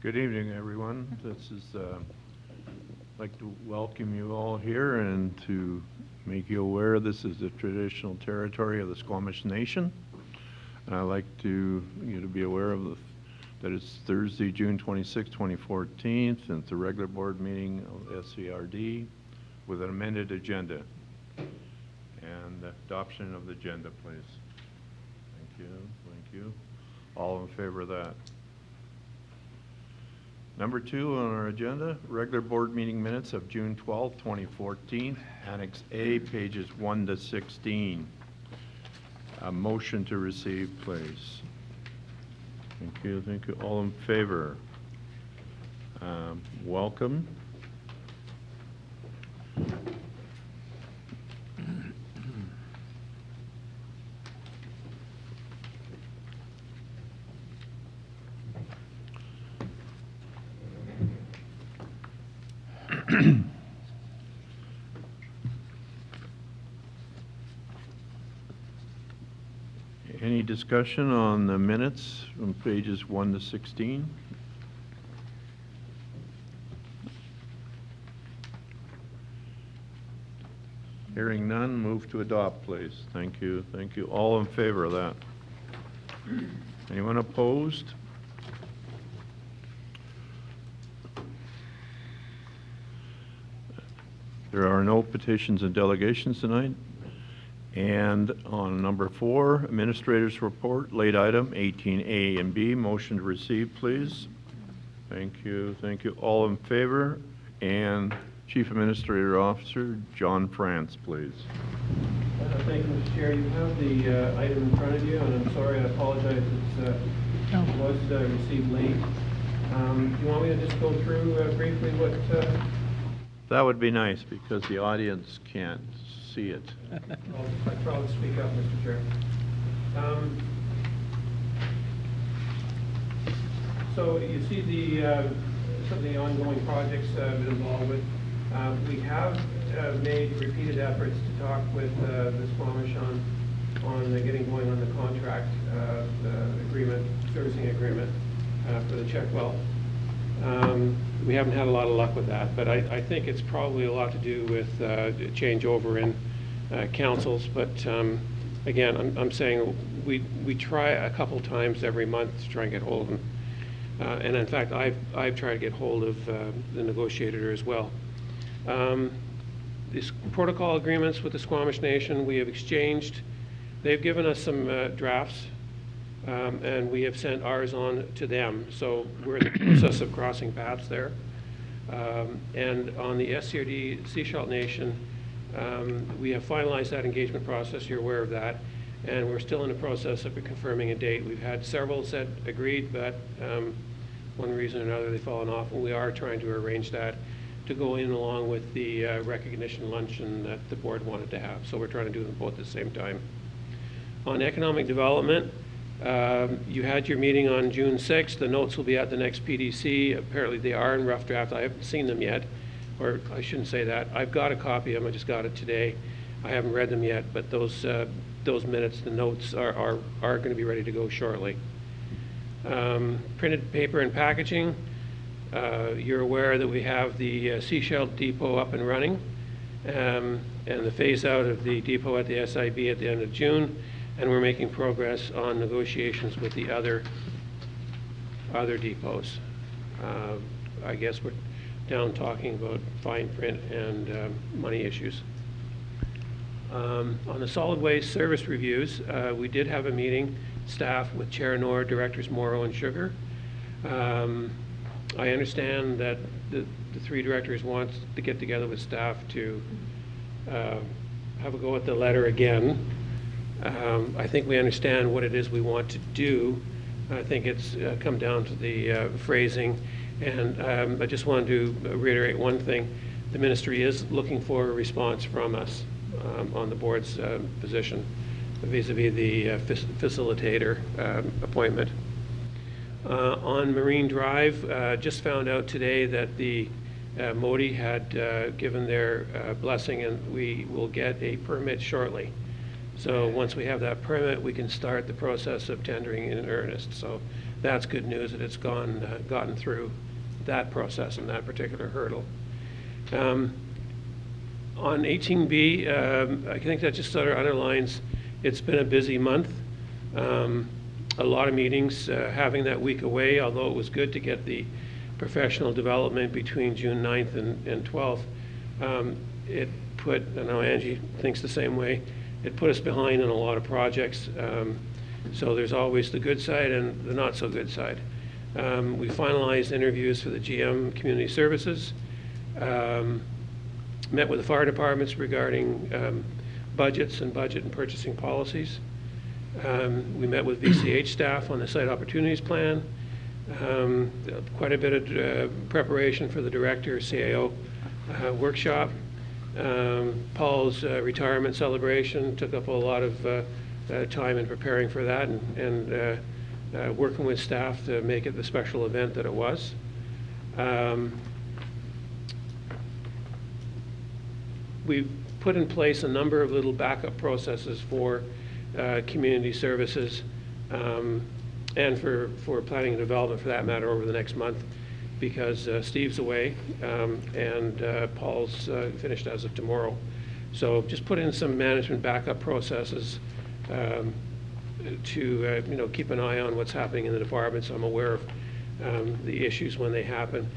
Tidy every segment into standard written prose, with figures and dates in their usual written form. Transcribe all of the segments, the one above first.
Good evening, everyone. This is, I'd like to welcome you all here and to make you aware this is the traditional territory of the Squamish Nation. And I'd like you to be aware of that it's Thursday, June 26, 2014, and it's a regular board meeting of SCRD with an amended agenda. And adoption of the agenda, please. Thank you. Thank you. All in favor of that? Number 2 on our agenda, regular board meeting minutes of June 12, 2014, Annex A, pages 1 to 16. A motion to receive, please. Thank you. Thank you. All in favor? Welcome. Any discussion on the minutes from pages 1 to 16? Hearing none, move to adopt, please. Thank you. Thank you. All in favor of that? Anyone opposed? There are no petitions and delegations tonight. And on number 4, Administrator's Report, late item 18A and B, motion to receive, please. Thank you. Thank you. All in favor? And Chief Administrator Officer John France, please. Thank you, Mr. Chair. You have the item in front of you, and I'm sorry, I apologize. It was received late. Do you want me to just go through briefly what... That would be nice because the audience can't see it. I'll probably speak up, Mr. Chair. So you see some of the ongoing projects we've been involved with. We have made repeated efforts to talk with the Squamish on getting going on the contract agreement, servicing agreement for the check well. We haven't had a lot of luck with that, but I think it's probably a lot to do with changeover in councils. But again, I'm saying we try a couple times every month to try and get hold of them. And in fact, I've tried to get hold of the negotiator as well. These protocol agreements with the Squamish Nation, we have exchanged. They've given us some drafts. And we have sent ours on to them. So we're in the process of crossing paths there. And on the SCRD Seashell Nation, we have finalized that engagement process. You're aware of that. And we're still in the process of confirming a date. We've had several said agreed, but one reason or another they've fallen off. And we are trying to arrange that to go in along with the recognition luncheon that the board wanted to have. So we're trying to do them both at the same time. On economic development, you had your meeting on June 6th. The notes will be at the next PDC. Apparently they are in rough draft. I haven't seen them yet, or I shouldn't say that. I've got a copy of them. I just got it today. I haven't read them yet, but those minutes, the notes are going to be ready to go shortly. Printed paper and packaging. You're aware that we have the Seashell Depot up and running, and the phase out of the depot at the SIB at the end of June. And we're making progress on negotiations with the other depots. I guess we're down talking about fine print and money issues. On the solid waste service reviews, we did have a meeting, staff with Chair Nor, Directors Morrow and Sugar. I understand that the 3 directors want to get together with staff to have a go at the letter again. I think we understand what it is we want to do. I think it's come down to the phrasing. And I just wanted to reiterate one thing. The ministry is looking for a response from us on the board's position vis-a-vis the facilitator appointment. On Marine Drive, just found out today that the Modi had given their blessing, and we will get a permit shortly. So once we have that permit, we can start the process of tendering in earnest. So that's good news that it's gotten through that process and that particular hurdle. On 18B, I think that just sort of underlines it's been a busy month. A lot of meetings, having that week away, although it was good to get the professional development between June 9th and 12th. It put, I know Angie thinks the same way, it put us behind on a lot of projects. So there's always the good side and the not so good side. We finalized interviews for the GM Community Services. Met with the fire departments regarding budgets and budget and purchasing policies. We met with VCH staff on the site opportunities plan. Quite a bit of preparation for the director CAO workshop. Paul's retirement celebration took up a lot of time in preparing for that and working with staff to make it the special event that it was. We've put in place a number of little backup processes for community services and for planning and development for that matter over the next month, because Steve's away and Paul's finished as of tomorrow. So just put in some management backup processes to keep an eye on what's happening in the department, so I'm aware of the issues when they happen.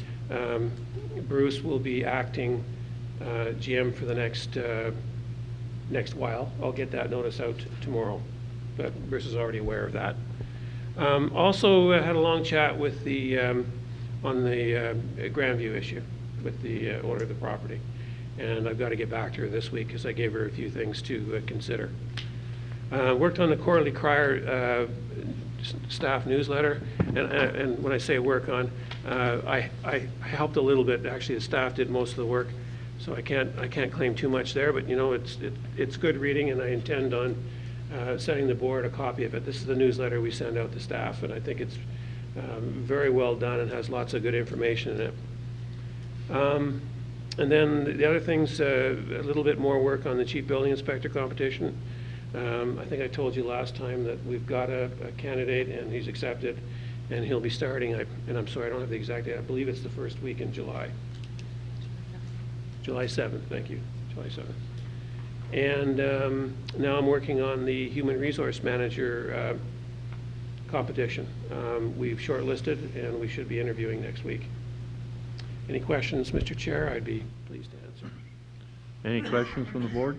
Bruce will be acting GM for the next while. I'll get that notice out tomorrow, but Bruce is already aware of that. Also had a long chat with the on the Grandview issue with the owner of the property, and I've got to get back to her this week because I gave her a few things to consider. Worked on the quarterly Crier staff newsletter, and when I say work on, I helped a little bit. Actually, the staff did most of the work, so I can't claim too much there. But it's good reading, and I intend on sending the board a copy of it. This is the newsletter we send out to staff, and I think it's very well done and has lots of good information in it. And then the other things, a little bit more work on the chief building inspector competition. I think I told you last time that we've got a candidate and he's accepted, and he'll be starting, and I'm sorry I don't have the exact date, I believe it's the first week in July. July 7th, thank you, July 7th. And now I'm working on the human resource manager competition. We've shortlisted and we should be interviewing next week. Any questions, Mr. Chair? I'd be pleased to answer. Any questions from the board?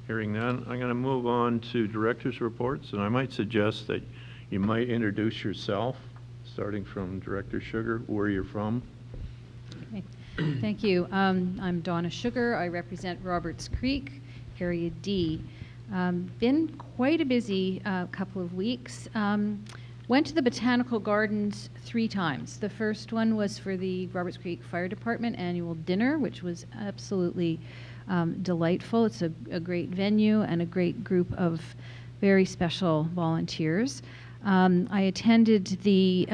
Hearing none, I'm going to move on to director's reports, and I might suggest that you might introduce yourself, starting from Director Sugar, where you're from. Okay. Thank you. I'm Donna Sugar. I represent Roberts Creek, Area D. Been quite a busy couple of weeks. Went to the Botanical Gardens 3 times. The first one was for the Roberts Creek Fire Department annual dinner, which was absolutely delightful. It's a great venue and a great group of very special volunteers. I attended the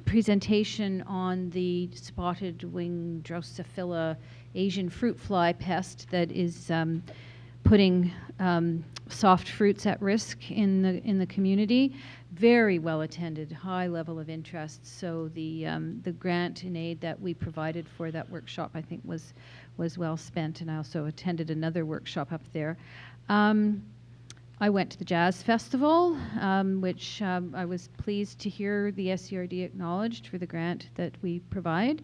presentation on the spotted wing Drosophila Asian fruit fly pest that is putting soft fruits at risk in the community. Very well attended, high level of interest. So the grant and aid that we provided for that workshop, I think, was well spent. And I also attended another workshop up there. I went to the Jazz Festival, which I was pleased to hear the SCRD acknowledged for the grant that we provide.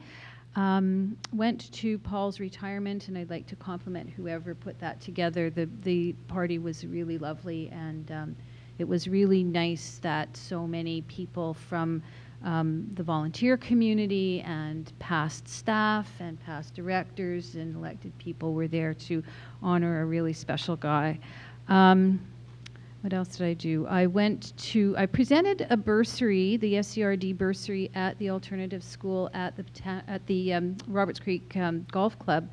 Went to Paul's retirement, and I'd like to compliment whoever put that together. The party was really lovely, and it was really nice that so many people from the volunteer community and past staff and past directors and elected people were there to honor a really special guy. What else did I do? I presented a bursary, the SCRD bursary, at the alternative school at the Roberts Creek Golf Club,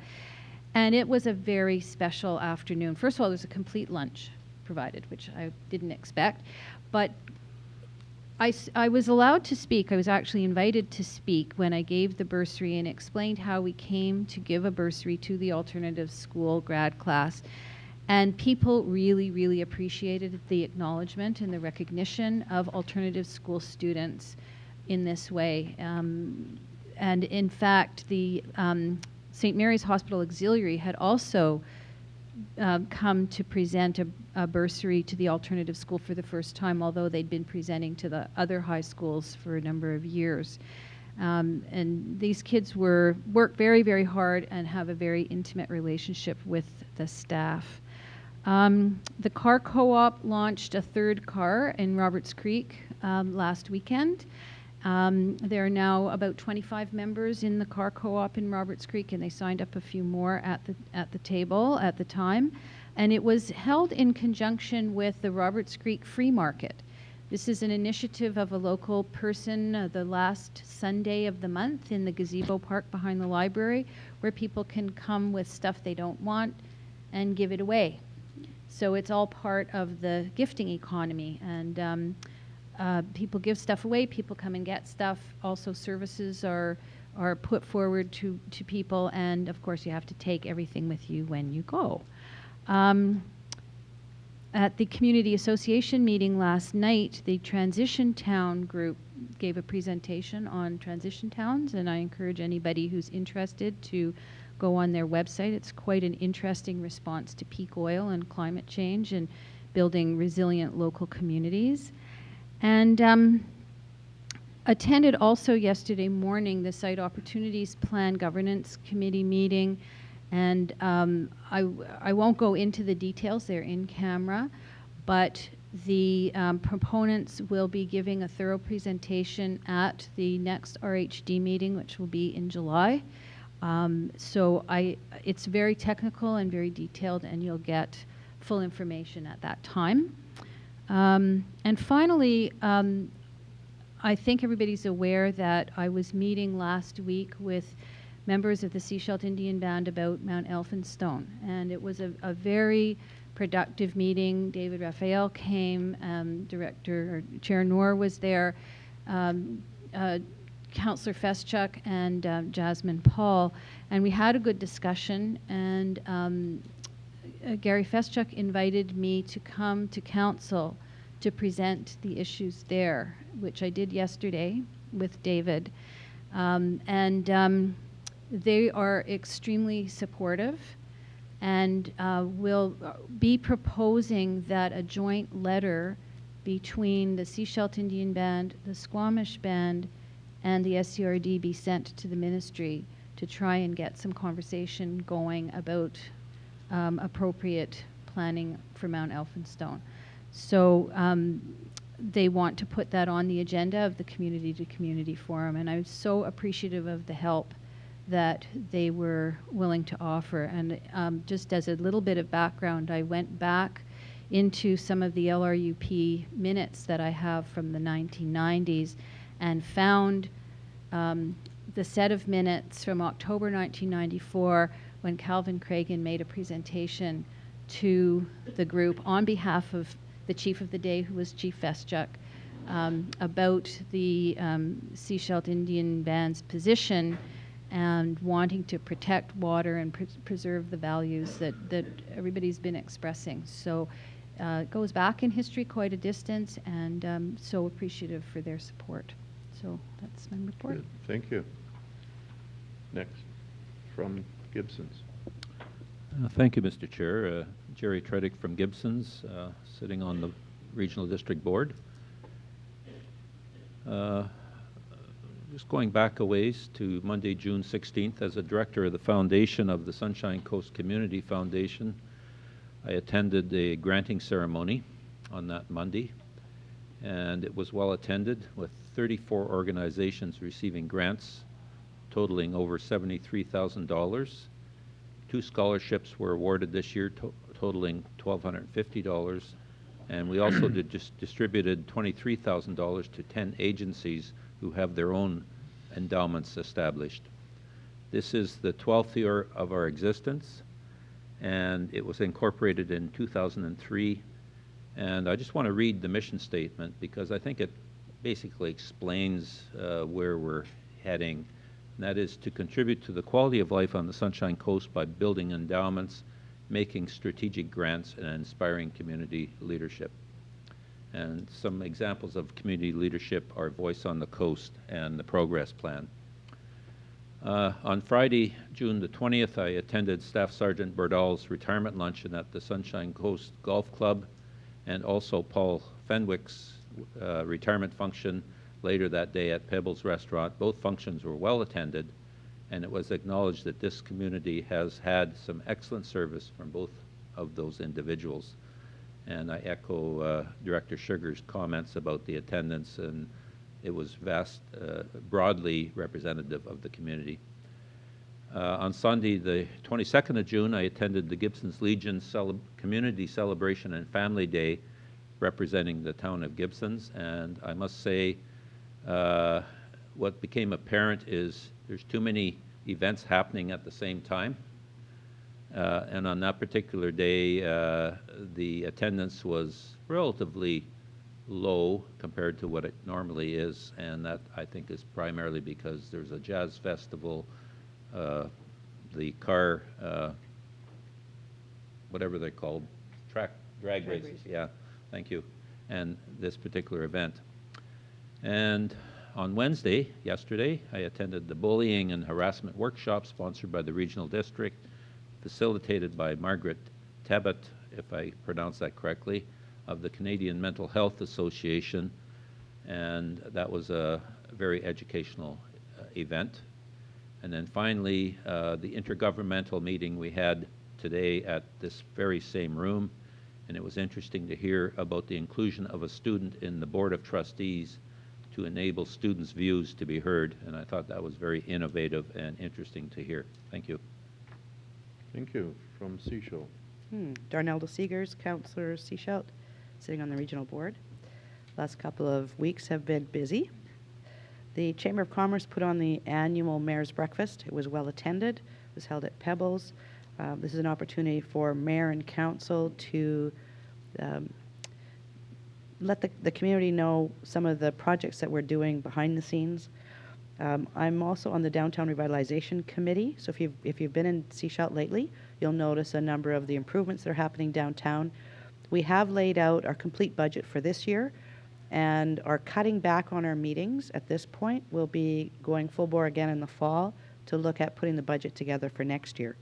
and it was a very special afternoon. First of all, there was a complete lunch provided, which I didn't expect, but I was allowed to speak. I was actually invited to speak when I gave the bursary and explained how we came to give a bursary to the alternative school grad class. And people really, really appreciated the acknowledgement and the recognition of alternative school students in this way. And in fact, the St. Mary's Hospital Auxiliary had also come to present a bursary to the alternative school for the first time, although they'd been presenting to the other high schools for a number of years. And these kids work very, very hard and have a very intimate relationship with the staff. The car co-op launched a third car in Roberts Creek last weekend. There are now about 25 members in the car co-op in Roberts Creek, and they signed up a few more at the table at the time. And it was held in conjunction with the Roberts Creek Free Market. This is an initiative of a local person the last Sunday of the month in the gazebo park behind the library, where people can come with stuff they don't want and give it away. So it's all part of the gifting economy, and people give stuff away, people come and get stuff. Also services are put forward to people, and of course you have to take everything with you when you go. At the Community Association meeting last night, the Transition Town group gave a presentation on transition towns, and I encourage anybody who's interested to go on their website. It's quite an interesting response to peak oil and climate change and building resilient local communities. And attended also yesterday morning the Site Opportunities Plan Governance Committee meeting, and I won't go into the details, they're in camera, but the proponents will be giving a thorough presentation at the next RHD meeting, which will be in July. So it's very technical and very detailed, and you'll get full information at that time. And finally, I think everybody's aware that I was meeting last week with members of the Seashelt Indian Band about Mount Elphinstone, and it was a very productive meeting. David Raphael came, Chair Noor was there, Councillor Feschuk and Jasmine Paul, and we had a good discussion, and Gary Feschuk invited me to come to council to present the issues there, which I did yesterday with David. They are extremely supportive, and will be proposing that a joint letter between the Seashelt Indian Band, the Squamish Band, and the SCRD be sent to the ministry to try and get some conversation going about appropriate planning for Mount Elphinstone. So they want to put that on the agenda of the Community to Community Forum, and I'm so appreciative of the help that they were willing to offer. And just as a little bit of background, I went back into some of the LRUP minutes that I have from the 1990s and found the set of minutes from October 1994 when Calvin Cragen made a presentation to the group on behalf of the chief of the day, who was Chief Feschuk, about the Seashelt Indian Band's position and wanting to protect water and preserve the values that everybody's been expressing. So it goes back in history quite a distance, and so appreciative for their support. So that's my report. Good. Thank you. Next, from Gibsons. Thank you, Mr. Chair. Jerry Tredick from Gibsons, sitting on the Regional District Board. Just going back a ways to Monday, June 16th, as a director of the foundation of the Sunshine Coast Community Foundation, I attended a granting ceremony on that Monday, and it was well attended with 34 organizations receiving grants totaling over $73,000. 2 scholarships were awarded this year, totaling $1,250, and we also distributed $23,000 to 10 agencies who have their own endowments established. This is the 12th year of our existence, and it was incorporated in 2003. And I just want to read the mission statement because I think it basically explains where we're heading. And that is to contribute to the quality of life on the Sunshine Coast by building endowments making strategic grants and inspiring community leadership. And some examples of community leadership are Voice on the Coast and the Progress Plan. On Friday, June the 20th, I attended Staff Sergeant Burdall's retirement luncheon at the Sunshine Coast Golf Club, and also Paul Fenwick's retirement function later that day at Pebbles Restaurant. Both functions were well attended, and it was acknowledged that this community has had some excellent service from both of those individuals. And I echo Director Sugar's comments about the attendance, and it was broadly representative of the community. On Sunday, the 22nd of June, I attended the Gibsons Legion Community Celebration and Family Day representing the town of Gibsons, and I must say what became apparent is there's too many events happening at the same time. And on that particular day, the attendance was relatively low compared to what it normally is, and that I think is primarily because there's a jazz festival, the car, whatever they're called, drag races, yeah, thank you, and this particular event. And on Wednesday, yesterday, I attended the bullying and harassment workshop sponsored by the Regional District, facilitated by Margaret Tebbett, if I pronounce that correctly, of the Canadian Mental Health Association, and that was a very educational event. And then finally, the intergovernmental meeting we had today at this very same room, and it was interesting to hear about the inclusion of a student in the Board of Trustees to enable students' views to be heard, and I thought that was very innovative and interesting to hear. Thank you. Thank you. From Seashell. Darnell Seegers, Councillor Seashelt, sitting on the regional board. Last couple of weeks have been busy. The Chamber of Commerce put on the annual Mayor's Breakfast. It was well attended. It was held at Pebbles. This is an opportunity for Mayor and Council to let the community know some of the projects that we're doing behind the scenes. I'm also on the Downtown Revitalization Committee, so if you've been in Seashelt lately, you'll notice a number of the improvements that are happening downtown. We have laid out our complete budget for this year and are cutting back on our meetings at this point. We'll be going full bore again in the fall to look at putting the budget together for next year.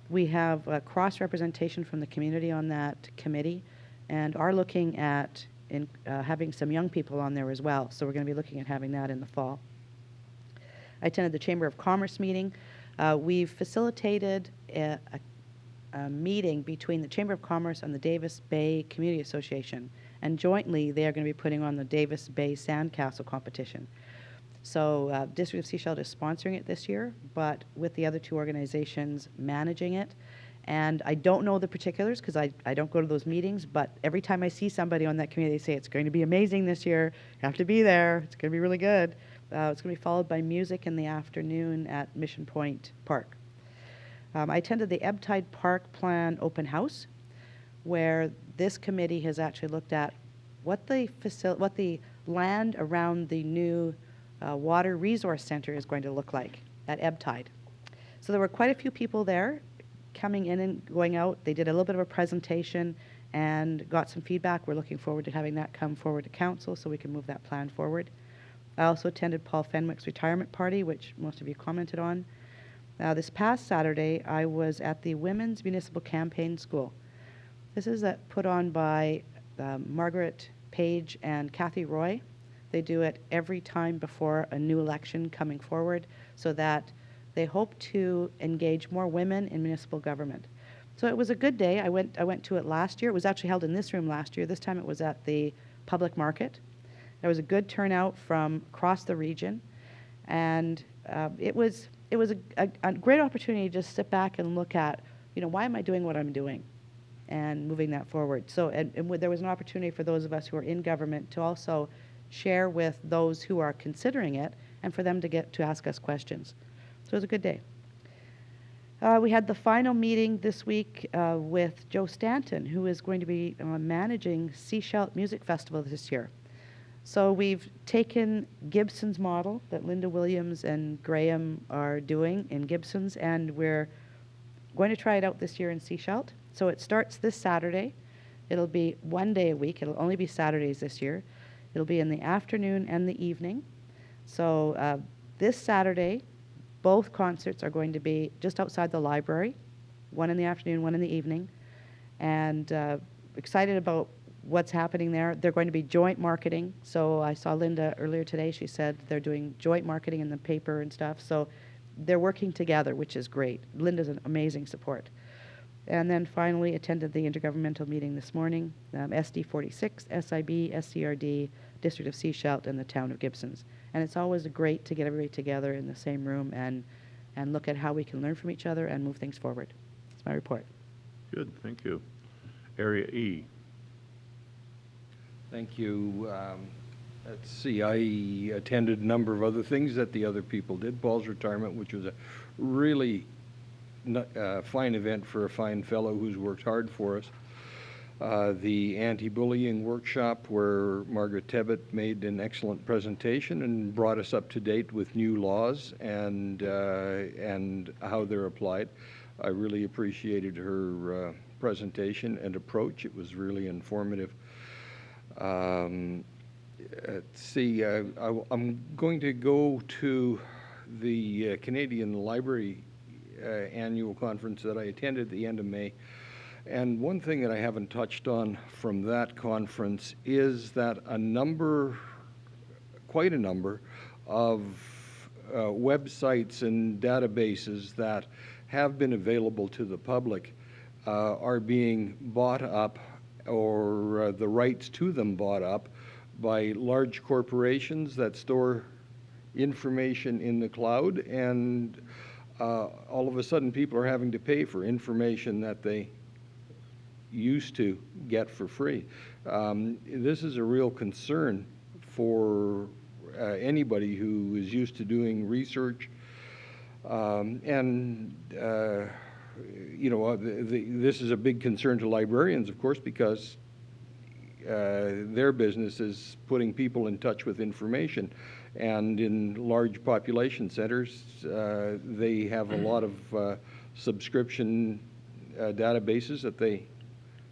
We have a cross-representation from the community on that committee and are looking at having some young people on there as well, so we're going to be looking at having that in the fall. I attended the Chamber of Commerce meeting. We've facilitated a meeting between the Chamber of Commerce and the Davis Bay Community Association, and jointly they are going to be putting on the Davis Bay Sandcastle competition. So District of Seashelt is sponsoring it this year, but with the other two organizations managing it. And I don't know the particulars because I don't go to those meetings, but every time I see somebody on that committee, they say it's going to be amazing this year. You have to be there. It's going to be really good. It's going to be followed by music in the afternoon at Mission Point Park. I attended the Ebbtide Park Plan open house, where this committee has actually looked at what the land around the new water resource center is going to look like at Ebbtide. So there were quite a few people there coming in and going out. They did a little bit of a presentation and got some feedback. We're looking forward to having that come forward to council so we can move that plan forward. I also attended Paul Fenwick's retirement party, which most of you commented on. This past Saturday, I was at the Women's Municipal Campaign School. This is put on by Margaret Page and Kathy Roy. They do it every time before a new election coming forward so that they hope to engage more women in municipal government. So it was a good day. I went to it last year. It was actually held in this room last year. This time it was at the public market. There was a good turnout from across the region, and it was a great opportunity to just sit back and look at, why am I doing what I'm doing, and moving that forward. So and there was an opportunity for those of us who are in government to also share with those who are considering it, and for them to get to ask us questions. So it was a good day. We had the final meeting this week with Joe Stanton, who is going to be managing Seashelt Music Festival this year. So we've taken Gibsons' model that Linda Williams and Graham are doing in Gibsons, and we're going to try it out this year in Sechelt. So it starts this Saturday. It'll be 1 day a week. It'll only be Saturdays this year. It'll be in the afternoon and the evening. So this Saturday, both concerts are going to be just outside the library, one in the afternoon, one in the evening. And excited about what's happening there. They're going to be joint marketing. So I saw Linda earlier today. She said they're doing joint marketing in the paper and stuff. So they're working together, which is great. Linda's an amazing support. And then finally attended the intergovernmental meeting this morning, SD 46, SIB, SCRD, District of Sechelt, and the town of Gibsons. And it's always great to get everybody together in the same room and look at how we can learn from each other and move things forward. That's my report. Good, thank you. Area E. Thank you. Let's see, I attended a number of other things that the other people did. Paul's retirement, which was a really fine event for a fine fellow who's worked hard for us. The anti-bullying workshop where Margaret Tebbett made an excellent presentation and brought us up to date with new laws and how they're applied. I really appreciated her presentation and approach. It was really informative. Let's see, I'm going to go to the Canadian Library annual conference that I attended at the end of May. And one thing that I haven't touched on from that conference is that quite a number of websites and databases that have been available to the public are being bought up, or the rights to them bought up, by large corporations that store information in the cloud, and all of a sudden people are having to pay for information that they used to get for free. This is a real concern for anybody who is used to doing research. This is a big concern to librarians, of course, because their business is putting people in touch with information. And in large population centers, they have a lot of subscription databases that they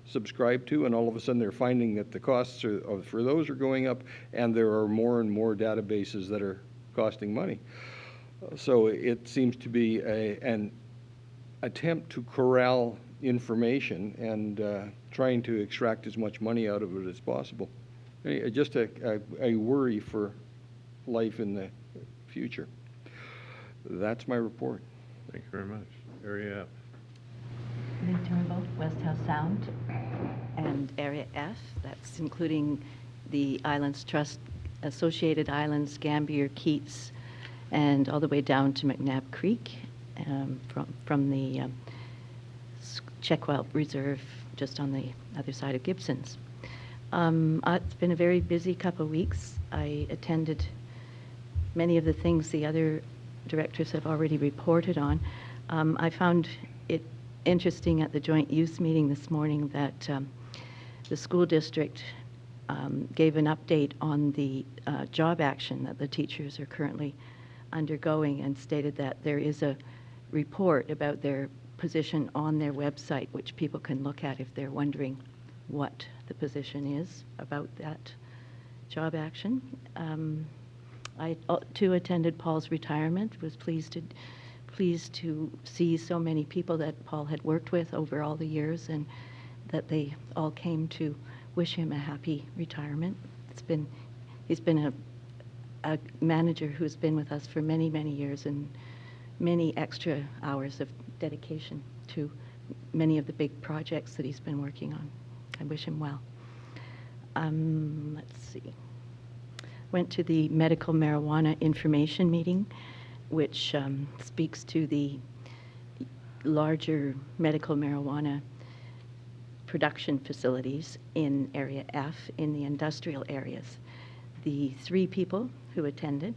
subscribe to, and all of a sudden they're finding that the costs for those are going up, and there are more and more databases that are costing money. So it seems to be an attempt to corral information and trying to extract as much money out of it as possible. Just a worry for life in the future. That's my report. Thank you very much. Area F. Lee Turnbull, West House Sound, and Area F, that's including the Islands Trust, Associated Islands, Gambier, Keats, and all the way down to McNabb Creek, from the Checkwell Reserve, just on the other side of Gibsons. It's been a very busy couple of weeks. I attended many of the things the other directors have already reported on. I found it interesting at the joint youth meeting this morning that the school district gave an update on the job action that the teachers are currently undergoing, and stated that there is a report about their position on their website, which people can look at if they're wondering what the position is about that job action. I too attended Paul's retirement, was pleased to see so many people that Paul had worked with over all the years, and that they all came to wish him a happy retirement. He's been a manager who's been with us for many, many years, and many extra hours of dedication to many of the big projects that he's been working on. I wish him well. Let's see. Went to the medical marijuana information meeting, which speaks to the larger medical marijuana production facilities in Area F in the industrial areas. The 3 people who attended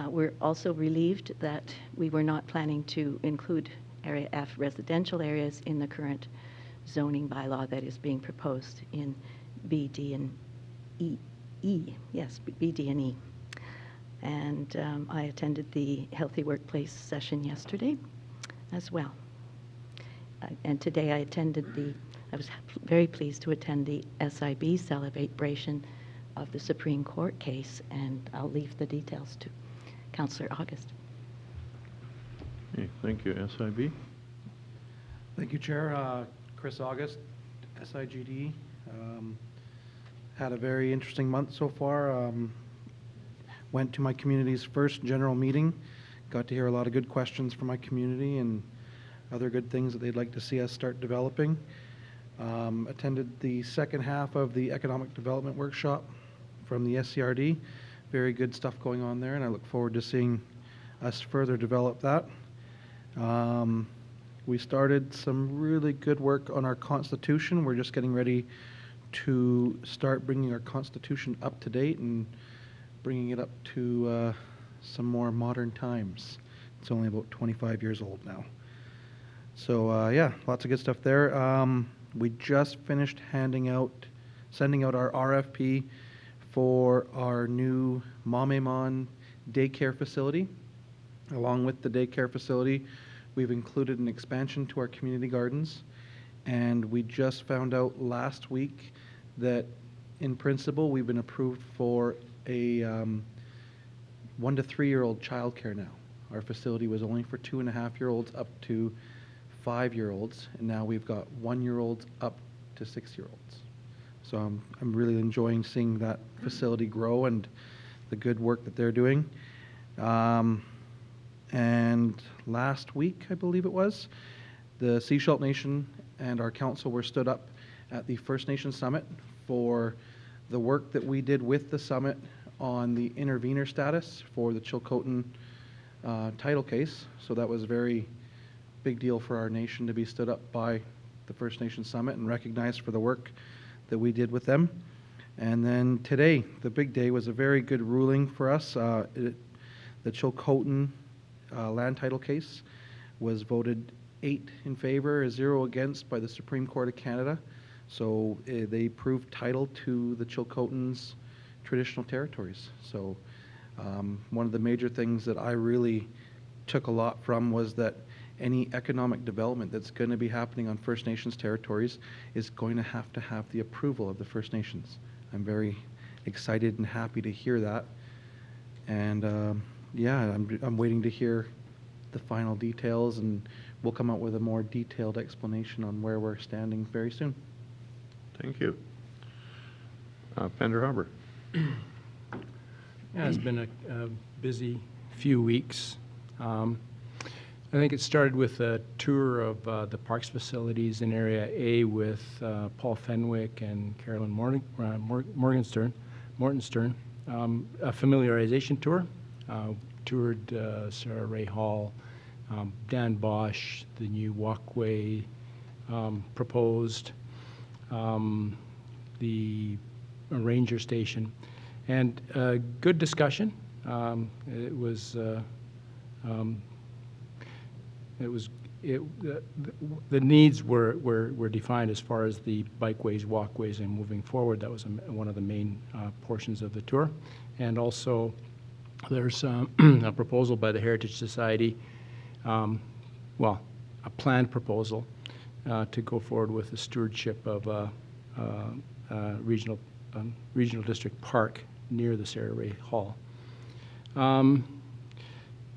were also relieved that we were not planning to include Area F residential areas in the current zoning bylaw that is being proposed in B, D, and E. Yes, B, D, and E. And I attended the Healthy Workplace session yesterday as well. And today I was very pleased to attend the SIB celebration of the Supreme Court case, and I'll leave the details to Councillor August. Okay, thank you. SIB? Thank you, Chair. Chris August, SIGD. Had a very interesting month so far. Went to my community's first general meeting. Got to hear a lot of good questions from my community and other good things that they'd like to see us start developing. Attended the second half of the economic development workshop from the SCRD. Very good stuff going on there, and I look forward to seeing us further develop that. We started some really good work on our Constitution. We're just getting ready to start bringing our Constitution up to date and bringing it up to some more modern times. It's only about 25 years old now. So yeah, lots of good stuff there. We just finished sending out our RFP for our new Mamemon daycare facility. Along with the daycare facility, we've included an expansion to our community gardens. And we just found out last week that in principle, we've been approved for a 1 to 3 year old childcare now. Our facility was only for 2.5-year-olds up to 5-year-olds, and now we've got 1-year-olds up to 6-year-olds. So I'm really enjoying seeing that facility grow and the good work that they're doing. And last week, I believe it was, the Sechelt Nation and our council were stood up at the First Nation Summit for the work that we did with the summit on the intervenor status for the Chilcotin title case. So that was a very big deal for our nation to be stood up by the First Nation Summit and recognized for the work that we did with them. And then today, the big day, was a very good ruling for us. The Chilcotin land title case was voted 8 in favor, 0 against by the Supreme Court of Canada. So they proved title to the Chilcotins' traditional territories. So one of the major things that I really took a lot from was that any economic development that's going to be happening on First Nations territories is going to have the approval of the First Nations. I'm very excited and happy to hear that. And yeah, I'm waiting to hear the final details, and we'll come out with a more detailed explanation on where we're standing very soon. Thank you. Pender Huber. Yeah, it's been a busy few weeks. I think it started with a tour of the parks facilities in Area A with Paul Fenwick and Carolyn Morgenstern, a familiarization tour. Toured Sarah Ray Hall, Dan Bosch, the new walkway proposed, the ranger station, and good discussion. The needs were defined as far as the bikeways, walkways, and moving forward. That was one of the main portions of the tour. And also, there's a proposal by the Heritage Society, well, a planned proposal to go forward with the stewardship of a regional district park near the Sarah Ray Hall.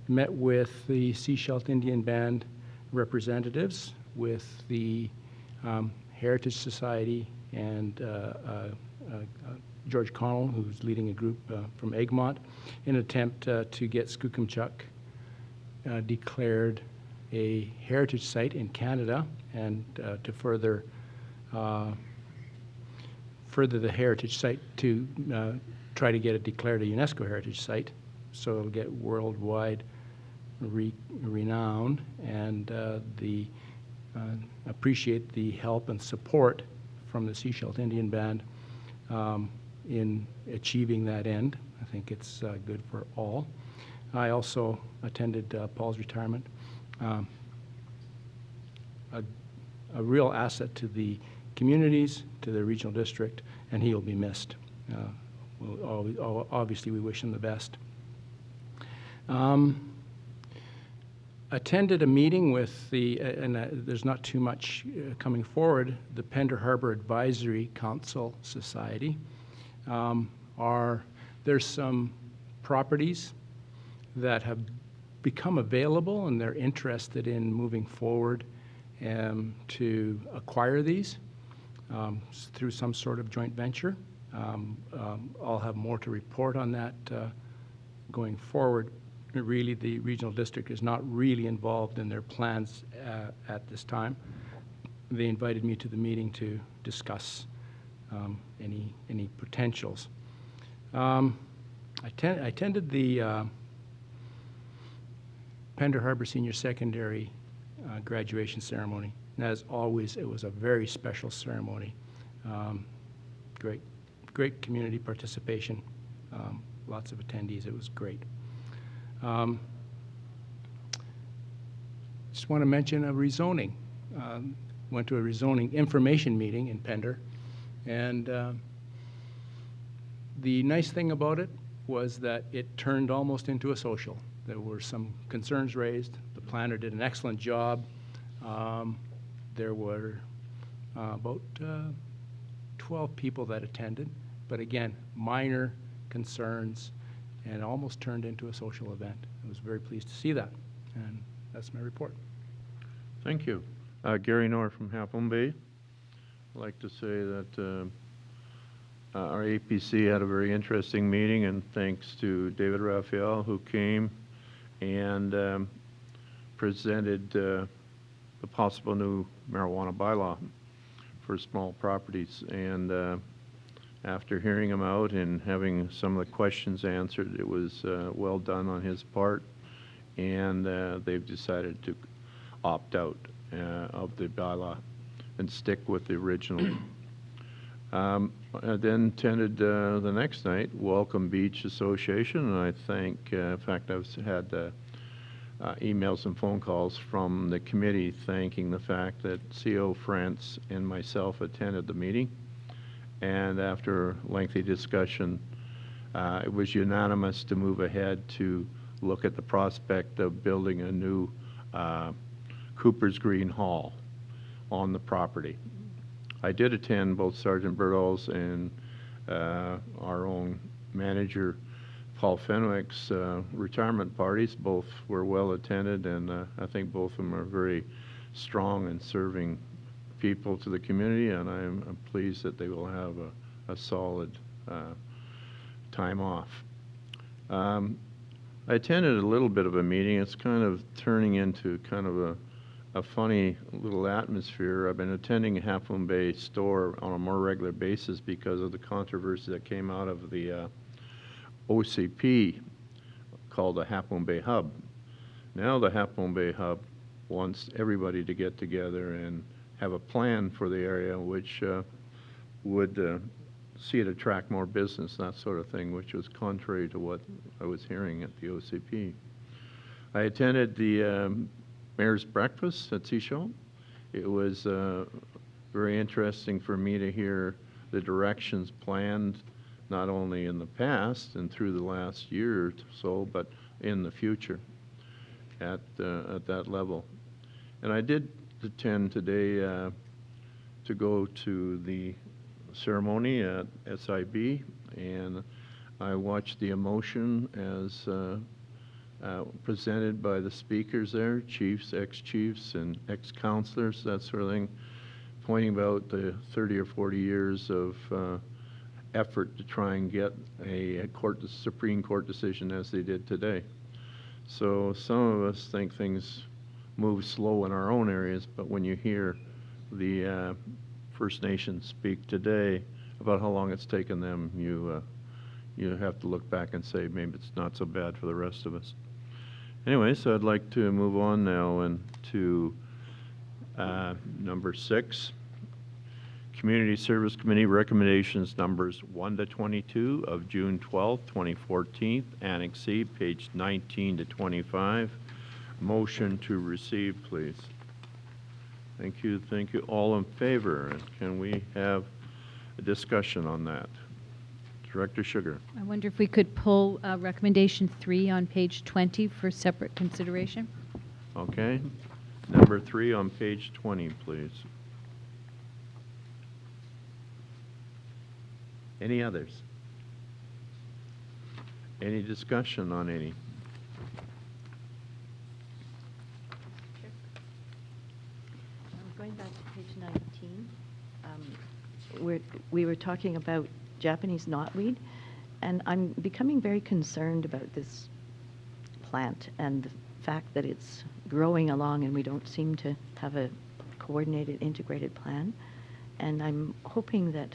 Met with the Sechelt Indian Band representatives, with the Heritage Society, and George Connell, who's leading a group from Egmont, in an attempt to get Skookumchuck declared a heritage site in Canada, and to further the heritage site to try to get it declared a UNESCO heritage site, so it'll get worldwide renown, and appreciate the help and support from the Sechelt Indian Band in achieving that end. I think it's good for all. I also attended Paul's retirement. A real asset to the communities, to the regional district, and he'll be missed. Obviously, we wish him the best. attended a meeting with the, there's not too much coming forward, the Pender Harbor Advisory Council Society. There's some properties that have become available and they're interested in moving forward to acquire these through some sort of joint venture. I'll have more to report on that going forward. Really, the regional district is not really involved in their plans at this time. They invited me to the meeting to discuss any potentials. I attended the Pender Harbor Senior Secondary graduation ceremony. And as always, it was a very special ceremony. Great community participation. Lots of attendees. It was great. Just want to mention a rezoning. Went to a rezoning information meeting in Pender, and the nice thing about it was that it turned almost into a social. There were some concerns raised. The planner did an excellent job. There were about 12 people that attended, but again, minor concerns, and almost turned into a social event. I was very pleased to see that, and that's my report. Thank you. Gary Knorr from Half Moon Bay. I'd like to say that our APC had a very interesting meeting, and thanks to David Raphael, who came and presented the possible new marijuana bylaw for small properties. And after hearing him out and having some of the questions answered, it was well done on his part, and they've decided to opt out of the bylaw and stick with the original. I then attended the next night, Welcome Beach Association, and I think, in fact, I've had emails and phone calls from the committee thanking the fact that CO France and myself attended the meeting. And after lengthy discussion, it was unanimous to move ahead to look at the prospect of building a new Cooper's Green Hall on the property. I did attend both Sergeant Birdall's and our own manager, Paul Fenwick's retirement parties. Both were well attended, and I think both of them are very strong in serving people to the community, and I'm pleased that they will have a solid time off. I attended a little bit of a meeting. It's kind of turning into kind of a funny little atmosphere. I've been attending Half Moon Bay store on a more regular basis because of the controversy that came out of the OCP called the Half Moon Bay Hub. Now the Half Moon Bay Hub wants everybody to get together and have a plan for the area which would see it attract more business, that sort of thing, which was contrary to what I was hearing at the OCP. I attended the Mayor's Breakfast at Seashell. It was very interesting for me to hear the directions planned, not only in the past and through the last year or so, but in the future at that level. And I did attend today to go to the ceremony at SIB, and I watched the emotion as presented by the speakers there, chiefs, ex-chiefs, and ex-councilors, that sort of thing, pointing about the 30 or 40 years of effort to try and get a Supreme Court decision as they did today. So some of us think things move slow in our own areas, but when you hear the First Nations speak today about how long it's taken them, you have to look back and say maybe it's not so bad for the rest of us. Anyway, so I'd like to move on now and to number 6. Community Service Committee recommendations numbers 1 to 22 of June 12, 2014, Annex C, page 19 to 25. Motion to receive, please. Thank you. Thank you. All in favor? And can we have a discussion on that? Director Sugar. I wonder if we could pull recommendation 3 on page 20 for separate consideration. Okay. Number 3 on page 20, please. Any others? Any discussion on any? Going back to page 19, we were talking about Japanese knotweed, and I'm becoming very concerned about this plant and the fact that it's growing along and we don't seem to have a coordinated, integrated plan. And I'm hoping that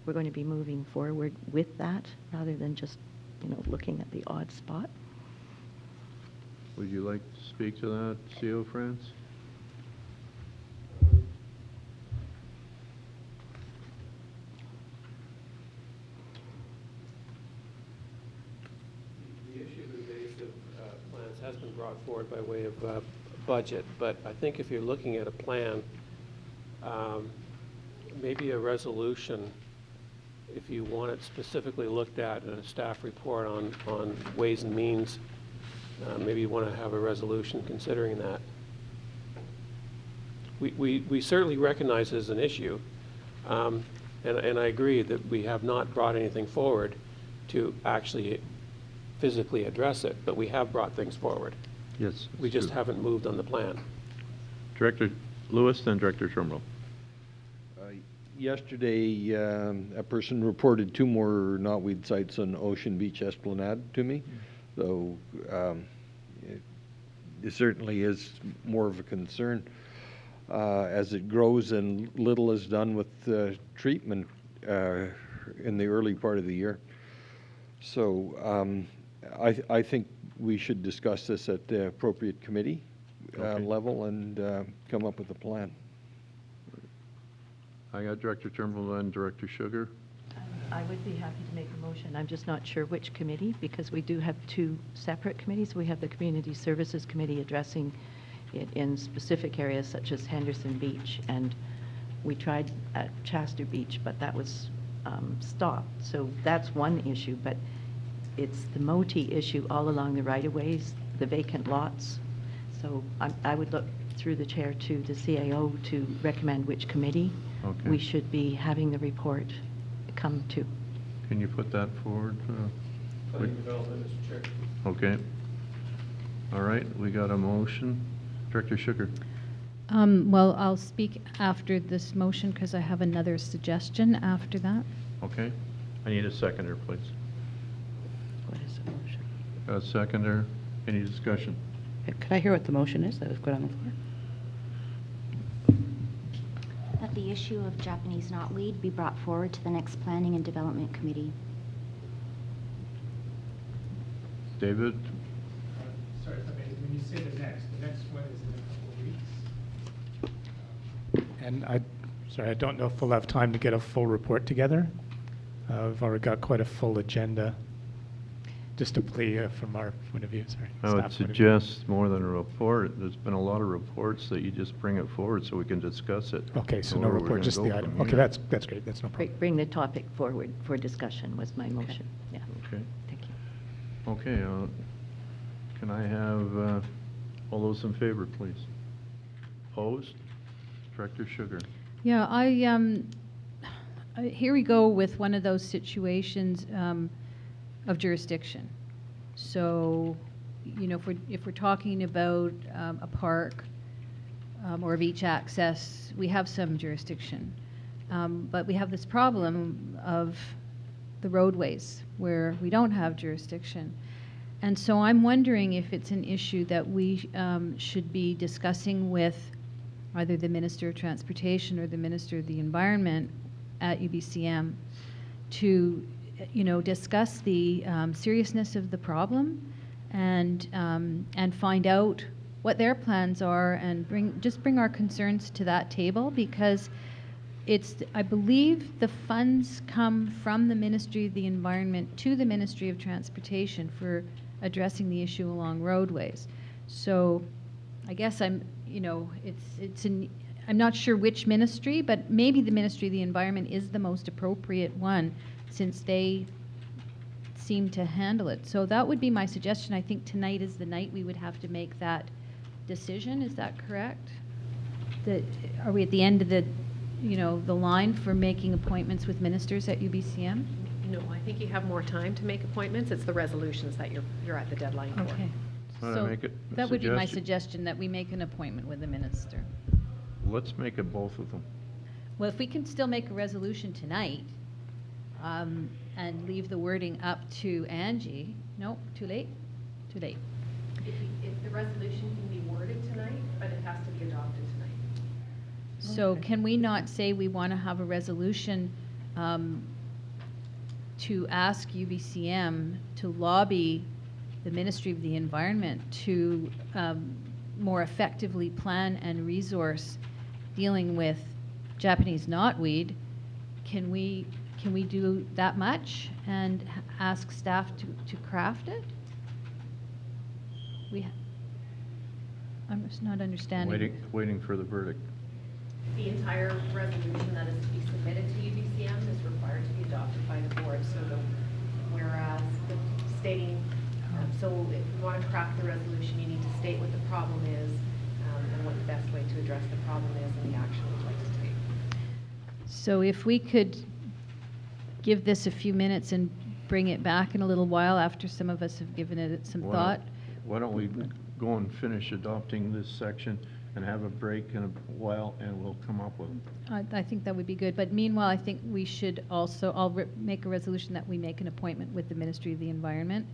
we're going to be moving forward with that rather than just, looking at the odd spot. Would you like to speak to that, CO France? The issue of invasive plants has been brought forward by way of budget, but I think if you're looking at a plan, maybe a resolution, if you want it specifically looked at in a staff report on ways and means, maybe you want to have a resolution considering that. We certainly recognize it as an issue, and I agree that we have not brought anything forward to actually physically address it, but we have brought things forward. Yes. We just haven't moved on the plan. Director Lewis, then Director Turnbull. Yesterday, a person reported 2 more knotweed sites on Ocean Beach Esplanade to me, so it certainly is more of a concern as it grows and little is done with treatment in the early part of the year. So I think we should discuss this at the appropriate committee level and come up with a plan. I got Director Turnbull and Director Sugar. I would be happy to make a motion. I'm just not sure which committee, because we do have 2 separate committees. We have the Community Services Committee addressing it in specific areas such as Henderson Beach, and we tried at Chester Beach, but that was stopped. So that's one issue, but it's the MOTI issue all along the right-of-ways, the vacant lots. So I would look through the chair to the CAO to recommend which committee we should be having the report come to. Can you put that forward? Planning Development, Mr. Chair. Okay. All right, we got a motion. Director Sugar. Well, I'll speak after this motion because I have another suggestion after that. Okay. I need a seconder, please. What is the motion? A seconder. Any discussion? Could I hear what the motion is that was put on the floor? That the issue of Japanese knotweed be brought forward to the next Planning and Development Committee. David? Sorry, when you say the next one is in a couple of weeks. And I don't know if we'll have time to get a full report together. We've already got quite a full agenda. Just a plea from our point of view, sorry. I would staff point of view. suggest more than a report. There's been a lot of reports that you just bring it forward so we can discuss it. Okay, so And no where we're report, gonna just go the from item. here. Okay, that's great, that's no problem. Bring the topic forward for discussion was my motion. Yeah, Okay. thank you. Okay, can I have all those in favor, please? Opposed? Director Sugar. Yeah, here we go with one of those situations of jurisdiction. So, if we're talking about a park or beach access, we have some jurisdiction. But we have this problem of the roadways where we don't have jurisdiction. And so I'm wondering if it's an issue that we should be discussing with either the Minister of Transportation or the Minister of the Environment at UBCM to, discuss the seriousness of the problem and find out what their plans are and bring our concerns to that table, because I believe the funds come from the Ministry of the Environment to the Ministry of Transportation for addressing the issue along roadways. So I guess I'm not sure which ministry, but maybe the Ministry of the Environment is the most appropriate one since they seem to handle it. So that would be my suggestion. I think tonight is the night we would have to make that decision, is that correct? Are we at the end of the, the line for making appointments with ministers at UBCM? No, I think you have more time to make appointments. It's the resolutions that you're at the deadline for. Okay. Wanna So make it a that would be my suggestion? suggestion, that we make an appointment with the minister. Let's make it both of them. Well, if we can still make a resolution tonight, and leave the wording up to Angie, no, too late? Too late. If the resolution can be worded tonight, but it has to be adopted tonight. So Okay. can we not say we want to have a resolution to ask UBCM to lobby the Ministry of the Environment to more effectively plan and resource dealing with Japanese knotweed? Can we do that much and ask staff to craft it? I'm just not understanding. Waiting for the verdict. The entire resolution that is to be submitted to UBCM is required to be adopted by the board. So whereas stating, so if you want to craft the resolution, you need to state what the problem is and what the best way to address the problem is and the action we'd like to take. So if we could give this a few minutes and bring it back in a little while after some of us have given it some thought. Why don't we go and finish adopting this section and have a break in a while, and we'll come up with them. I think that would be good. But meanwhile, I think we should also, I'll make a resolution that we make an appointment with the Ministry of the Environment.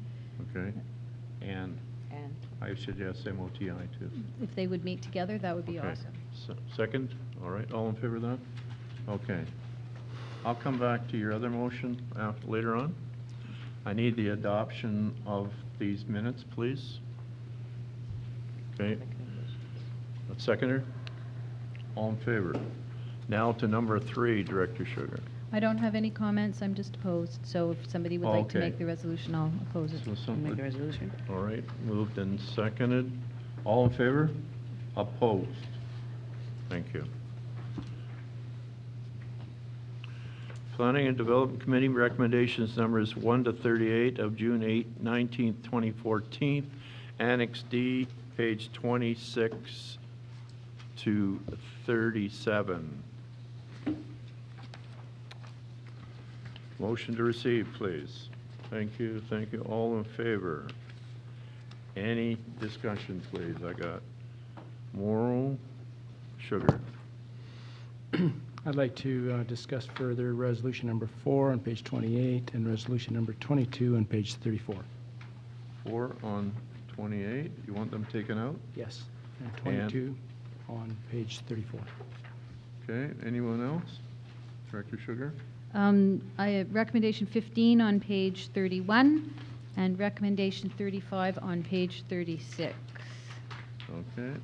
Okay? And I suggest MOTI too. If they would meet together, that would be Okay. awesome. Second? All right, all in favor of that? Okay. I'll come back to your other motion later on. I need the adoption of these minutes, please. Okay. A seconder? All in favor? Now to number 3, Director Sugar. I don't have any comments, I'm just opposed. So if somebody would like to Okay. make the resolution, I'll oppose it. So Make a somebody, resolution. all right, moved and seconded. All in favor? Opposed? Thank you. Planning and Development Committee recommendations numbers 1 to 38 of June 19th, 2014. Annex D, page 26 to 37. Motion to receive, please. Thank you, thank you. All in favor? Any discussion, please? I got Morrow, Sugar. I'd like to discuss further resolution number 4 on page 28 and resolution number 22 on page 34. 4 on 28, you want them taken out? Yes, and 22 on page 34. Okay, anyone else? Director Sugar? I have recommendation 15 on page 31 and recommendation 35 on page 36. Okay,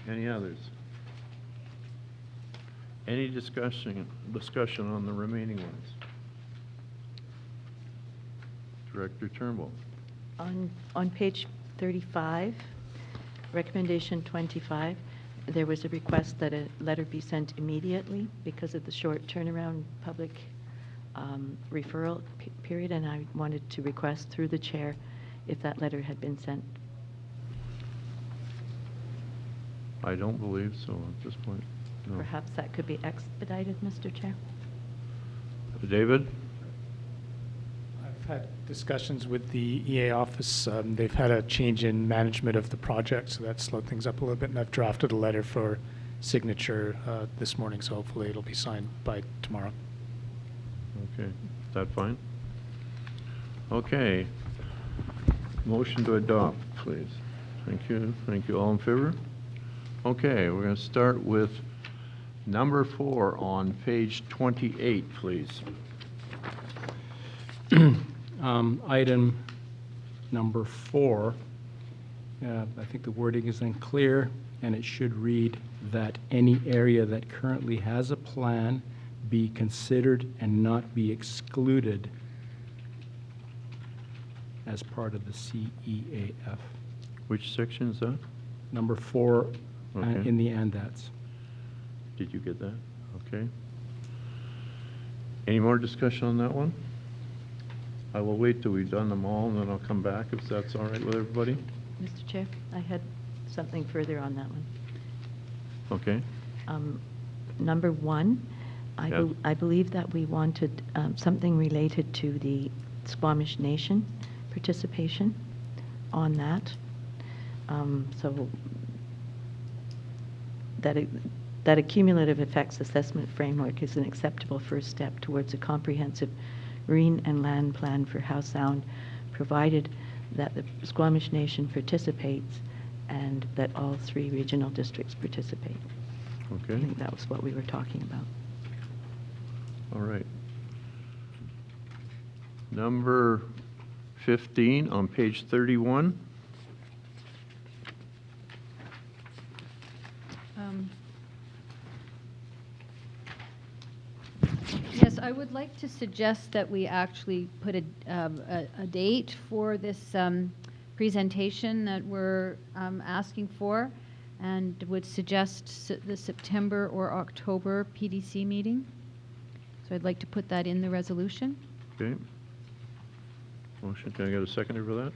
any others? Any discussion on the remaining ones? Director Turnbull? On page 35, recommendation 25, there was a request that a letter be sent immediately because of the short turnaround public referral period, and I wanted to request through the chair if that letter had been sent. I don't believe so at this point. No. Perhaps that could be expedited, Mr. Chair? David? I've had discussions with the EA office. They've had a change in management of the project, so that slowed things up a little bit, and I've drafted a letter for signature this morning, so hopefully it'll be signed by tomorrow. Okay, is that fine? Okay. Motion to adopt, please. Thank you, thank you. All in favor? Okay, we're going to start with number 4 on page 28, please. Item number 4, I think the wording is unclear, and it should read that any area that currently has a plan be considered and not be excluded as part of the CEAF. Which section is that? Number 4 Okay. in the ANDATS. Did you get that? Okay. Any more discussion on that one? I will wait till we've done them all, and then I'll come back if that's all right with everybody. Mr. Chair, I had something further on that one. Okay, Number one, Yes. I believe that we wanted something related to the Squamish Nation participation on that. So that a cumulative effects assessment framework is an acceptable first step towards a comprehensive marine and land plan for Howe Sound, provided that the Squamish Nation participates and that all 3 regional districts participate. I okay, think that was what we were talking about. all right. Number 15 on page 31. Yes, I would like to suggest that we actually put a date for this presentation that we're asking for, and would suggest the September or October PDC meeting. So I'd like to put that in the resolution. Okay. Motion, can I get a seconder for that?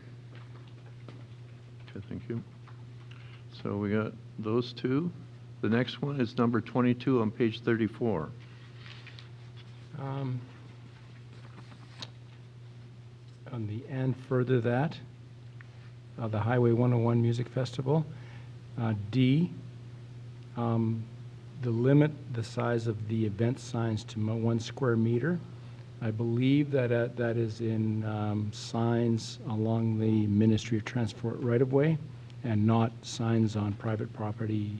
Okay, thank you. So we got those two. The next one is number 22 on page 34. On the and further that, the Highway 101 Music Festival. D, the limit the size of the event signs to 1 square meter. I believe that that is in signs along the Ministry of Transport right-of-way and not signs on private property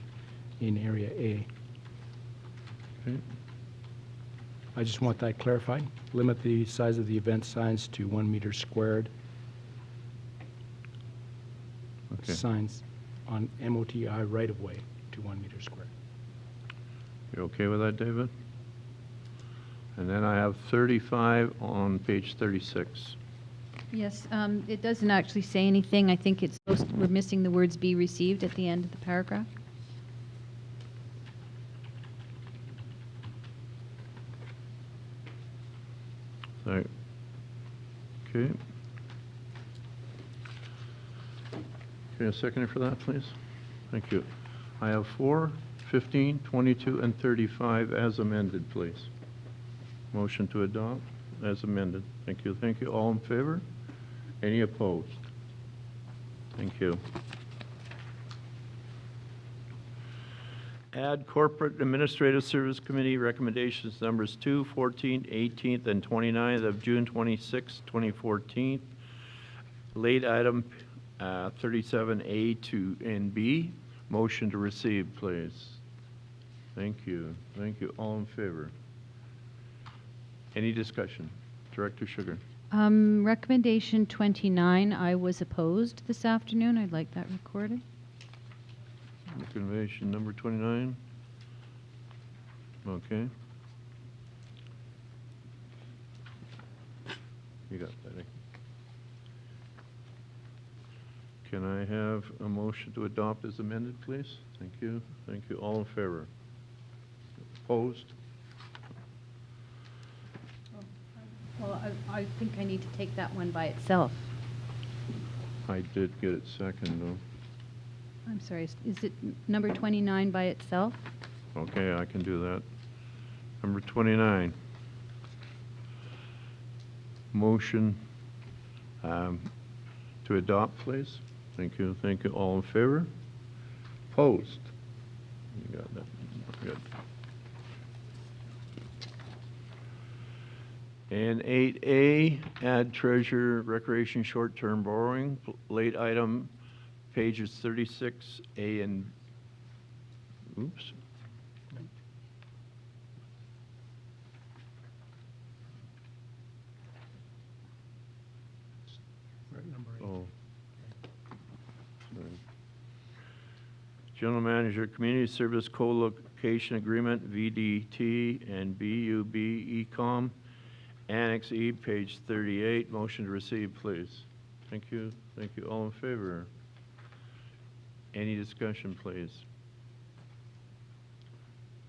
in Area A. Okay. I just want that clarified. Limit the size of the event signs to 1 meter squared. Okay. Signs on MOTI right-of-way to 1 meter squared. You okay with that, David? And then I have 35 on page 36. Yes, it doesn't actually say anything. I think it's we're missing the words "be received" at the end of the paragraph. So, okay. Okay, a seconder for that, please? Thank you. I have 4, 15, 22, and 35 as amended, please. Motion to adopt as amended. Thank you. Thank you. All in favor? Any opposed? Thank you. Add Corporate Administrative Service Committee recommendations numbers 2, 14, 18th, and 29th of June 26, 2014. Late item 37A to and B. Motion to receive, please. Thank you. Thank you. All in favor? Any discussion? Director Sugar. Recommendation 29, I was opposed this afternoon. I'd like that recorded. Recommendation number 29. Okay. You got that, eh? Can I have a motion to adopt as amended, please? Thank you. Thank you. All in favor? Opposed? Well, I think I need to take that one by itself. I did get it second, though. I'm sorry, is it number 29 by itself? Okay, I can do that. Number 29. Motion to adopt, please. Thank you. Thank you. All in favor? Opposed? You got that. Good. And 8A, add treasure recreation short-term borrowing, late item, pages 36A and, oops. Oh. Sorry. General Manager, Community Service Co-location Agreement, VDT and BUB Ecom, Annex E, page 38. Motion to receive, please. Thank you. Thank you. All in favor? Any discussion, please?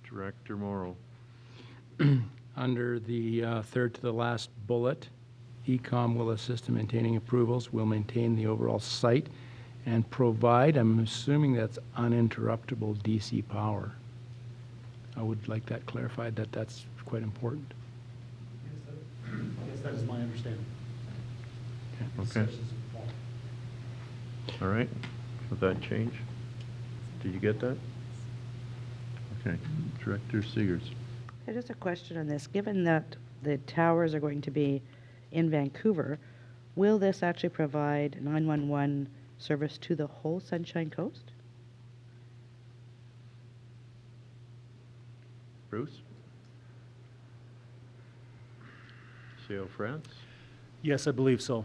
Director Morrow. Under the third to the last bullet, Ecom will assist in maintaining approvals, will maintain the overall site and provide, I'm assuming that's uninterruptible DC power. I would like that clarified, that that's quite important. Yes, that is my understanding. Okay. All right, with that change? Did you get that? Okay, Director Seegers. Just a question on this. Given that the towers are going to be in Vancouver, will this actually provide 911 service to the whole Sunshine Coast? Bruce? CO France? Yes, I believe so.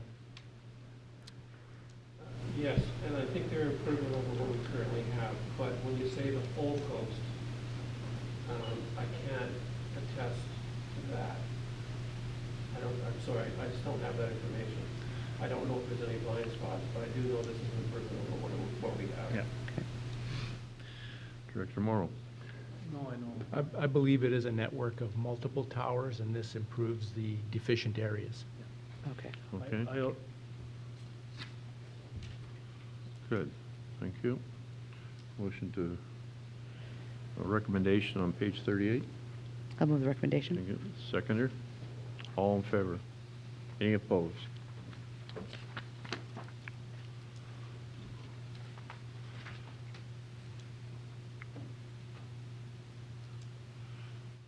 Yes, and I think they're improving over what we currently have, but when you say the whole coast, I can't attest to that. I'm sorry, I just don't have that information. I don't know if there's any blind spots, but I do know this is an improvement over what we have. Yeah. Director Morrow? No, I know. I believe it is a network of multiple towers, and this improves the deficient areas. Okay. Okay, good, thank you. Motion to, a recommendation on page 38. I'll move the recommendation. Thank you. Seconder? All in favor? Any opposed?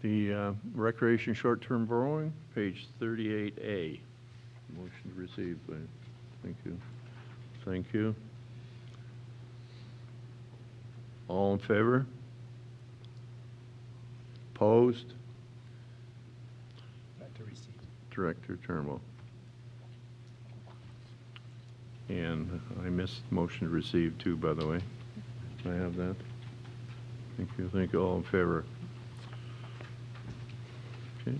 The recreation short-term borrowing, page 38A. Motion to receive, please. Thank you. Thank you. All in favor? Opposed? Back to receipt. Director Turnbull. And I missed motion to receive too, by the way. I have that. Thank you. Thank you. All in favor? Okay.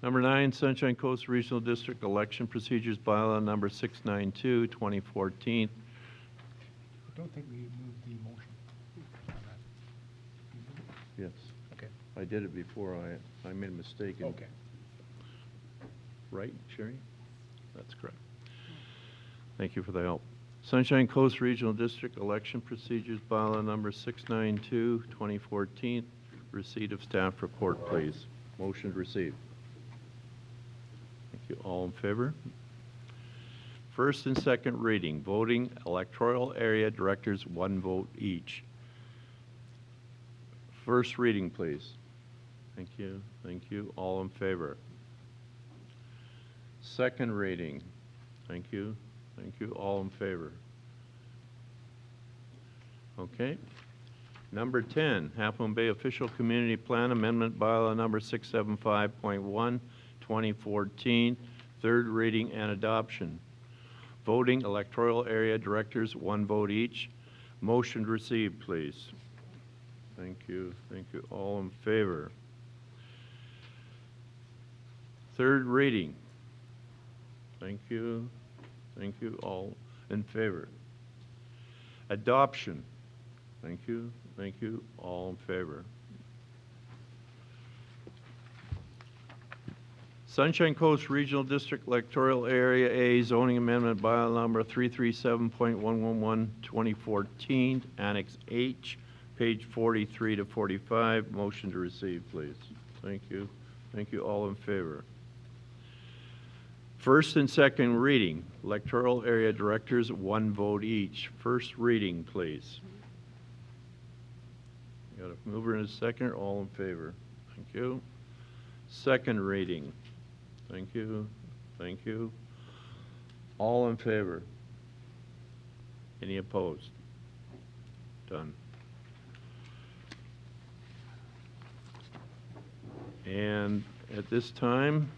Number 9, Sunshine Coast Regional District Election Procedures Bylaw Number 692, 2014. I don't think we moved the motion on that. Yes. Okay. I did it before. I made a mistake. Okay. Right, Sherry? That's correct. Thank you for the help. Sunshine Coast Regional District Election Procedures Bylaw Number 692, 2014. Receipt of staff report, please. Motion to receive. Thank you. All in favor? First and second reading, voting electoral area directors, 1 vote each. First reading, please. Thank you. Thank you. All in favor? Second reading. Thank you. Thank you. All in favor? Okay. Number 10, Half Moon Bay Official Community Plan Amendment Bylaw Number 675.1, 2014, third reading and adoption. Voting electoral area directors, 1 vote each. Motion received, please. Thank you. Thank you. All in favor? Third reading. Thank you. Thank you. All in favor? Adoption. Thank you. Thank you. All in favor? Sunshine Coast Regional District Electoral Area A Zoning Amendment Bylaw Number 337.111, 2014, Annex H, page 43 to 45. Motion to receive, please. Thank you. Thank you. All in favor? First and second reading, electoral area directors, 1 vote each. First reading, please. Got a mover and a second. All in favor? Thank you. Second reading. Thank you. Thank you. All in favor? Any opposed? Done. And at this time,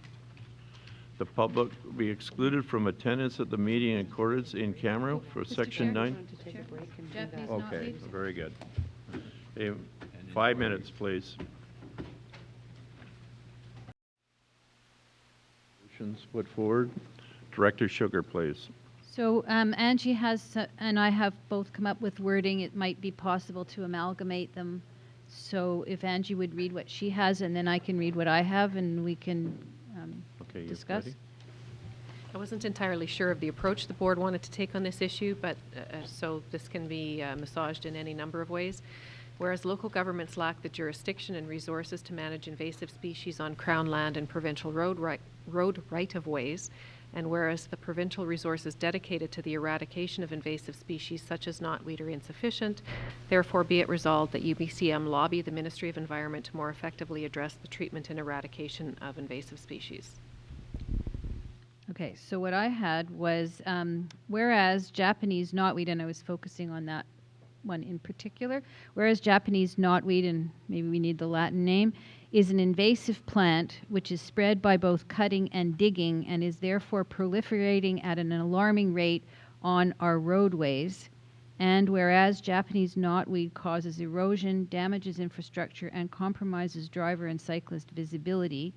the public will be excluded from attendance at the meeting in accordance in camera for Mr. Section Chair? 9. To take a break and do Jeff that. is not Okay, leave. very good. Okay, 5 minutes, please. Motions put forward. Director Sugar, please. So Angie has, and I have both come up with wording. It might be possible to amalgamate them. So if Angie would read what she has, and then I can read what I have, and we can Okay, you discuss. ready? I wasn't entirely sure of the approach the board wanted to take on this issue, but so this can be massaged in any number of ways. Whereas local governments lack the jurisdiction and resources to manage invasive species on Crown land and provincial road right-of-ways, and whereas the provincial resources dedicated to the eradication of invasive species such as knotweed are insufficient, therefore be it resolved that UBCM lobby the Ministry of Environment to more effectively address the treatment and eradication of invasive species. Okay, so what I had was, whereas Japanese knotweed, and I was focusing on that one in particular, whereas Japanese knotweed, and maybe we need the Latin name, is an invasive plant which is spread by both cutting and digging and is therefore proliferating at an alarming rate on our roadways. And whereas Japanese knotweed causes erosion, damages infrastructure, and compromises driver and cyclist visibility,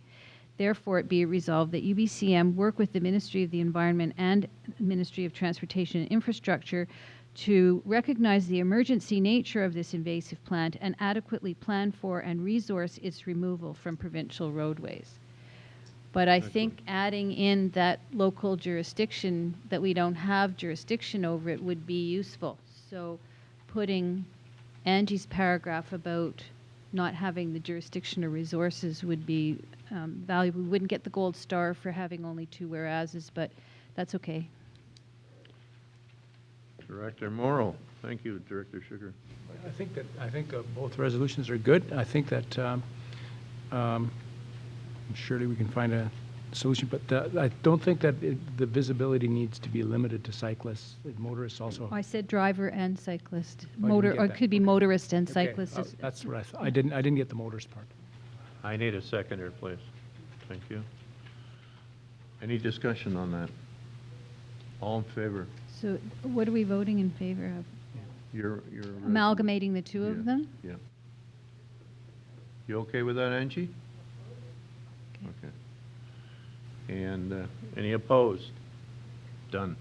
therefore, it be resolved that UBCM work with the Ministry of the Environment and Ministry of Transportation and Infrastructure to recognize the emergency nature of this invasive plant and adequately plan for and resource its removal from provincial roadways. But I think adding in that local jurisdiction, that we don't have jurisdiction over it, would be useful. So putting Angie's paragraph about not having the jurisdiction or resources would be valuable. We wouldn't get the gold star for having only 2 whereases, but that's okay. Director Morrow. Thank you, Director Sugar. I think both resolutions are good. I think that surely we can find a solution, but I don't think that the visibility needs to be limited to cyclists. Motorists also. Oh, I said driver and cyclist. Oh, I didn't Motor, get or it that. could be Okay. motorist and Okay, cyclist. that's what I thought. I didn't get the motorist part. I need a seconder, please. Thank you. Any discussion on that? All in favor? So what are we voting in favor of? You're Amalgamating the 2 Yeah. of them? Yeah. You okay with that, Angie? Okay. And any opposed? Done.